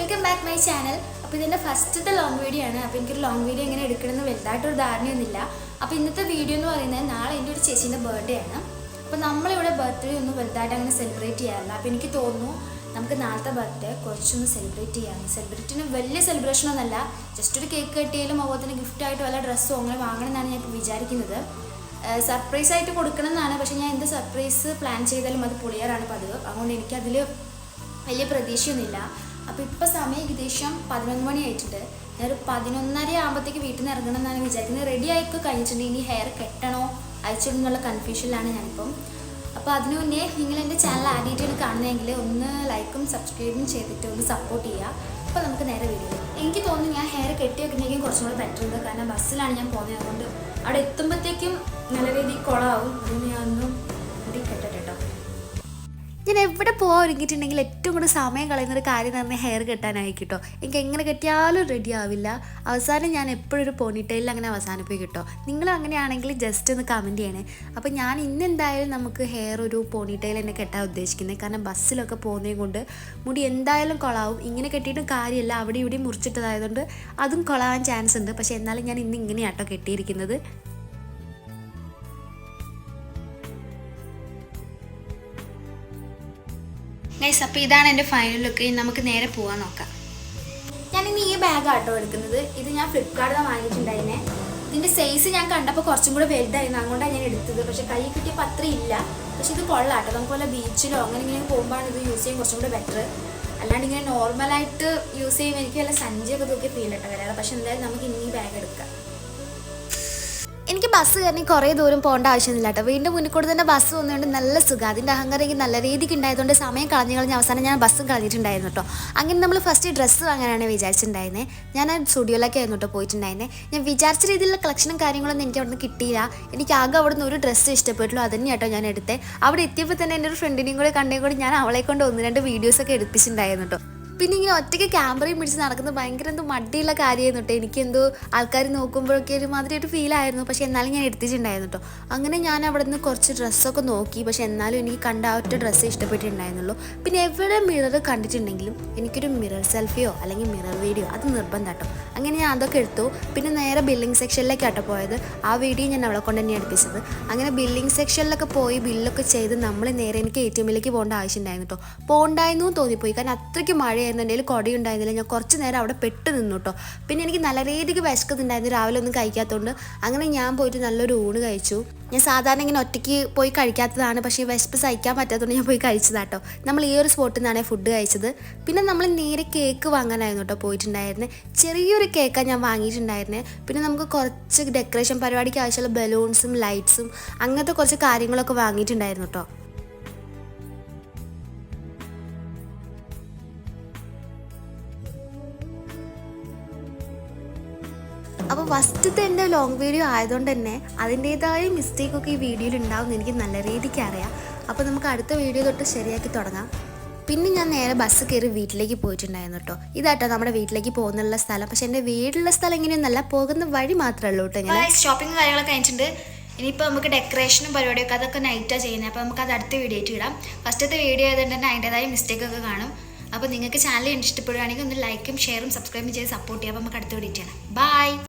Welcome back my channel. അപ്പോൾ ഇതിൻ്റെ ഫസ്റ്റത്തെ ലോങ് വീഡിയോ ആണ്. അപ്പോൾ എനിക്കൊരു ലോങ് വീഡിയോ എങ്ങനെ എടുക്കണമെന്ന് വലുതായിട്ടൊരു ധാരണയൊന്നുമില്ല. അപ്പോൾ ഇന്നത്തെ വീഡിയോ എന്ന് പറയുന്നത് നാളെ എൻ്റെ ഒരു ചേച്ചീൻ്റെ ബർത്ത്ഡേ ആണ്. അപ്പോൾ നമ്മളിവിടെ ബർത്ത്ഡേ ഒന്നും വലുതായിട്ട് അങ്ങനെ സെലിബ്രേറ്റ് ചെയ്യാറില്ല. അപ്പോൾ എനിക്ക് തോന്നുന്നു നമുക്ക് നാളത്തെ ബർത്ത്ഡേ കുറച്ചൊന്ന് സെലിബ്രേറ്റ് ചെയ്യാമെന്ന്. സെലിബ്രേറ്റിന് വലിയ സെലിബ്രേഷനൊന്നുമല്ല, ജസ്റ്റ് ഒരു കേക്ക് കട്ടിയാലും അതുപോലെ ഗിഫ്റ്റായിട്ട് വല്ല ഡ്രസ്സോ അങ്ങനെ വാങ്ങണമെന്നാണ് ഞാൻ ഇപ്പോൾ വിചാരിക്കുന്നത്. സർപ്രൈസ് ആയിട്ട് കൊടുക്കണം എന്നാണ്. പക്ഷേ ഞാൻ എന്ത് സർപ്രൈസ് പ്ലാൻ ചെയ്താലും അത് പൊളിയാറാണ് പതിവ്. അതുകൊണ്ട് എനിക്കതിൽ വലിയ പ്രതീക്ഷയൊന്നുമില്ല. അപ്പോൾ ഇപ്പോൾ സമയം ഏകദേശം 11 മണി ആയിട്ടുണ്ട്. ഞാനൊരു 11:30 ആകുമ്പോഴത്തേക്ക് വീട്ടിൽ നിന്ന് ഇറങ്ങണം എന്നാണ് വിചാരിക്കുന്നത്. റെഡി ആയിക്കോ കഴിഞ്ഞിട്ടുണ്ട്. ഇനി ഹെയർ കെട്ടണോ അയച്ചിടുന്നുള്ള കൺഫ്യൂഷനിലാണ് ഞാനിപ്പം. അപ്പോൾ അതിനു മുന്നേ നിങ്ങൾ എൻ്റെ ചാനൽ ആദ്യമായിട്ടാണ് കാണുന്നതെങ്കിൽ ഒന്ന് ലൈക്കും സബ്സ്ക്രൈബും ചെയ്തിട്ട് ഒന്ന് സപ്പോർട്ട് ചെയ്യുക. അപ്പോൾ നമുക്ക് നേരെ വീഡിയോ. എനിക്ക് തോന്നുന്നു ഞാൻ ഹെയർ കെട്ടി വെക്കുന്നതെങ്കിൽ കുറച്ചും കൂടെ ബെറ്റർ ഉണ്ട്. കാരണം ബസ്സിലാണ് ഞാൻ പോകുന്നത്. അതുകൊണ്ട് അവിടെ എത്തുമ്പോഴത്തേക്കും നല്ല രീതിയിൽ കുളമാവും. അതുകൊണ്ട് ഞാൻ ഒന്നും മുടി കെട്ടട്ടെ കേട്ടോ. ഞാൻ എവിടെ പോകാൻ ഒരുങ്ങിയിട്ടുണ്ടെങ്കിൽ ഏറ്റവും കൂടുതൽ സമയം കളയുന്നൊരു കാര്യം എന്ന് പറഞ്ഞാൽ ഹെയർ കെട്ടാനായി കേട്ടോ. എനിക്ക് എങ്ങനെ കെട്ടിയാലും റെഡി ആവില്ല. അവസാനം ഞാൻ എപ്പോഴും ഒരു പോണിറ്റെയിലിൽ അങ്ങനെ അവസാനിപ്പിക്കും കേട്ടോ. നിങ്ങൾ അങ്ങനെയാണെങ്കിൽ ജസ്റ്റ് ഒന്ന് കമൻറ്റ് ചെയ്യണേ. അപ്പോൾ ഞാൻ ഇന്നെന്തായാലും നമുക്ക് ഹെയർ ഒരു പോണിറ്റെയിൽ തന്നെ കെട്ടാൻ ഉദ്ദേശിക്കുന്നത്. കാരണം ബസ്സിലൊക്കെ പോകുന്നത് കൊണ്ട് മുടി എന്തായാലും കൊളാവും. ഇങ്ങനെ കെട്ടിയിട്ടും കാര്യമില്ല, അവിടെ ഇവിടെ മുറിച്ചിട്ടതായതുകൊണ്ട് അതും കൊളാവാൻ ചാൻസ് ഉണ്ട്. പക്ഷേ എന്നാലും ഞാൻ ഇന്ന് ഇങ്ങനെയാട്ടോ കെട്ടിയിരിക്കുന്നത്. ഗൈസ്, അപ്പോൾ ഇതാണ് എൻ്റെ ഫൈനൽ ലുക്ക്. നമുക്ക് നേരെ പോകാൻ നോക്കാം. ഞാനിന്ന് ഈ ബാഗ് ആട്ടോ എടുക്കുന്നത്. ഇത് ഞാൻ ഫ്ലിപ്കാർട്ടിൽ നിന്ന് വാങ്ങിയിട്ടുണ്ടായിരുന്നേ. ഇതിൻ്റെ സൈസ് ഞാൻ കണ്ടപ്പോൾ കുറച്ചും കൂടെ വലുതായിരുന്നു, അതുകൊണ്ടാണ് ഞാൻ എടുത്തത്. പക്ഷേ കൈ കിട്ടിയപ്പോൾ അത്ര ഇല്ല. പക്ഷെ ഇത് കൊള്ളാട്ടോ. നമുക്ക് വല്ല ബീച്ചിലോ അങ്ങനെ ഇങ്ങനെ പോകുമ്പോഴാണ് ഇത് യൂസ് ചെയ്യാൻ കുറച്ചും കൂടെ ബെറ്റർ. അല്ലാണ്ട് ഇങ്ങനെ നോർമലായിട്ട് യൂസ് ചെയ്യുമ്പോൾ എനിക്ക് വല്ല സഞ്ചിയൊക്കെ തൂക്കി ഫീൽ ആയിട്ട് വരാറ്. പക്ഷെ എന്തായാലും നമുക്ക് ഇനി ഈ ബാഗ് എടുക്കാം. എനിക്ക് ബസ് കയറി കുറേ ദൂരം പോകേണ്ട ആവശ്യമൊന്നുമില്ല കേട്ടോ. വീണ്ടും മുന്നിൽ കൂടെ തന്നെ ബസ് വന്നുകൊണ്ട് നല്ല സുഖം. അതിൻ്റെ അഹങ്കാരം എനിക്ക് നല്ല രീതിക്ക് ഉണ്ടായതുകൊണ്ട് സമയം കളഞ്ഞ് അവസാനം ഞാൻ ബസ്സും കളഞ്ഞിട്ടുണ്ടായിരുന്നു കേട്ടോ. അങ്ങനെ നമ്മൾ ഫസ്റ്റ് ഡ്രസ്സ് വാങ്ങാനാണ് വിചാരിച്ചിട്ടുണ്ടായിരുന്നത്. ഞാൻ സ്റ്റുഡിയോയിലൊക്കെ ആയിരുന്നു കേട്ടോ പോയിട്ടുണ്ടായിരുന്നത്. ഞാൻ വിചാരിച്ച രീതിയിലുള്ള കളക്ഷനും കാര്യങ്ങളൊന്നും എനിക്ക് അവിടെ നിന്ന് കിട്ടിയില്ല. എനിക്ക് ആകെ അവിടെ നിന്ന് ഒരു ഡ്രസ്സ് ഇഷ്ടപ്പെട്ടുള്ളൂ. അതന്നെ കേട്ടോ ഞാൻ എടുത്തത്. അവിടെ എത്തിയപ്പോൾ തന്നെ എൻ്റെ ഒരു ഫ്രണ്ടിനെയും കൂടെ കണ്ടേ കൂടി ഞാൻ അവളെ കൊണ്ട് 1-2 വീഡിയോസൊക്കെ എടുപ്പിച്ചിട്ടുണ്ടായിരുന്നു കേട്ടോ. പിന്നെ ഇങ്ങനെ ഒറ്റയ്ക്ക് ക്യാമറയും പിടിച്ച് നടക്കുന്നത് ഭയങ്കര എന്തോ മടിയുള്ള കാര്യമായിരുന്നു കേട്ടോ. എനിക്കെന്തോ ആൾക്കാർ നോക്കുമ്പോഴൊക്കെ ഒരു മാതിരിയായിട്ട് ഫീലായിരുന്നു. പക്ഷേ എന്നാലും ഞാൻ എടുത്തിട്ടുണ്ടായിരുന്നു കേട്ടോ. അങ്ങനെ ഞാൻ അവിടെ നിന്ന് കുറച്ച് ഡ്രസ്സൊക്കെ നോക്കി. പക്ഷേ എന്നാലും എനിക്ക് കണ്ട ആ ഒറ്റ ഡ്രസ്സ് ഇഷ്ടപ്പെട്ടിട്ടുണ്ടായിരുന്നുള്ളൂ. പിന്നെ എവിടെ മിറർ കണ്ടിട്ടുണ്ടെങ്കിലും എനിക്കൊരു മിറർ സെൽഫിയോ അല്ലെങ്കിൽ മിറർ വീഡിയോ അത് നിർബന്ധം കേട്ടോ. അങ്ങനെ ഞാൻ അതൊക്കെ എടുത്തു. പിന്നെ നേരെ ബില്ലിംഗ് സെക്ഷനിലേക്കാട്ടോ പോയത്. ആ വീഡിയോ ഞാൻ അവളെ കൊണ്ട് തന്നെ എടുപ്പിച്ചത്. അങ്ങനെ ബില്ലിംഗ് സെക്ഷനിലൊക്കെ പോയി ബില്ലൊക്കെ ചെയ്ത് നമ്മൾ നേരെ എനിക്ക് ATMിലേക്ക് പോകേണ്ട ആവശ്യമുണ്ടായിരുന്നു കേട്ടോ. പോകണ്ടായെന്നും തോന്നിപ്പോയി. കാരണം അത്രയ്ക്ക് മഴ എൻ്റെ കയ്യിൽ കൊടയുണ്ടായിരുന്നില്ല. ഞാൻ കുറച്ച് നേരം അവിടെ പെട്ട് നിന്നു കേട്ടോ. പിന്നെ എനിക്ക് നല്ല രീതിക്ക് വിശക്കുന്നുണ്ടായിരുന്നു, രാവിലെ ഒന്നും കഴിക്കാത്തതുകൊണ്ട്. അങ്ങനെ ഞാൻ പോയിട്ട് നല്ലൊരു ഊണ് കഴിച്ചു. ഞാൻ സാധാരണ ഇങ്ങനെ ഒറ്റയ്ക്ക് പോയി കഴിക്കാത്തതാണ്. പക്ഷേ വിശപ്പ് സഹിക്കാൻ പറ്റാത്തതുകൊണ്ട് ഞാൻ പോയി കഴിച്ചതാട്ടോ. നമ്മൾ ഈ ഒരു സ്പോട്ടിൽ നിന്നാണ് ഫുഡ് കഴിച്ചത്. പിന്നെ നമ്മൾ നേരെ കേക്ക് വാങ്ങാനായിരുന്നു കേട്ടോ പോയിട്ടുണ്ടായിരുന്നത്. ചെറിയൊരു കേക്കാണ് ഞാൻ വാങ്ങിയിട്ടുണ്ടായിരുന്നത്. പിന്നെ നമുക്ക് കുറച്ച് ഡെക്കറേഷൻ പരിപാടിക്ക് ആവശ്യമുള്ള ബലൂൺസും ലൈറ്റ്സും അങ്ങനത്തെ കുറച്ച് കാര്യങ്ങളൊക്കെ വാങ്ങിയിട്ടുണ്ടായിരുന്നു കേട്ടോ. അപ്പോൾ ഫസ്റ്റത്തെ എൻ്റെ ലോങ് വീഡിയോ ആയതുകൊണ്ട് തന്നെ അതിൻ്റേതായ മിസ്റ്റേക്കൊക്കെ ഈ വീഡിയോയിൽ ഉണ്ടാവും എന്ന് എനിക്ക് നല്ല രീതിക്ക് അറിയാം. അപ്പോൾ നമുക്ക് അടുത്ത വീഡിയോ തൊട്ട് ശരിയാക്കി തുടങ്ങാം. പിന്നെ ഞാൻ നേരെ ബസ് കയറി വീട്ടിലേക്ക് പോയിട്ടുണ്ടായിരുന്നു കേട്ടോ. ഇതാട്ടോ നമ്മുടെ വീട്ടിലേക്ക് പോകുന്നുള്ള സ്ഥലം. പക്ഷേ എൻ്റെ വീടുള്ള സ്ഥലം ഇങ്ങനെയൊന്നല്ല, പോകുന്ന വഴി മാത്രമേ ഉള്ളൂ കേട്ടോ. ഇങ്ങനെ ഷോപ്പിംഗ് കാര്യങ്ങളൊക്കെ കഴിഞ്ഞിട്ടുണ്ട്. ഇനിയിപ്പോൾ നമുക്ക് ഡെക്കറേഷനും പരിപാടിയൊക്കെ അതൊക്കെ നൈറ്റാണ് ചെയ്യുന്നത്. അപ്പോൾ നമുക്ക് അത് അടുത്ത വീഡിയോ ആയിട്ട് ഇടാം. ഫസ്റ്റത്തെ വീഡിയോ ആയതുകൊണ്ട് തന്നെ അതിൻ്റേതായ മിസ്റ്റേക്കൊക്കെ കാണും. അപ്പോൾ നിങ്ങൾക്ക് ചാനൽ ഇഷ്ടപ്പെടുകയാണെങ്കിൽ ഒന്ന് ലൈക്കും ഷെയറും സബ്സ്ക്രൈബും ചെയ്ത് സപ്പോർട്ട് ചെയ്യാം. അപ്പോൾ നമുക്ക് അടുത്ത വീഡിയോ ചെയ്യണം. ബൈ.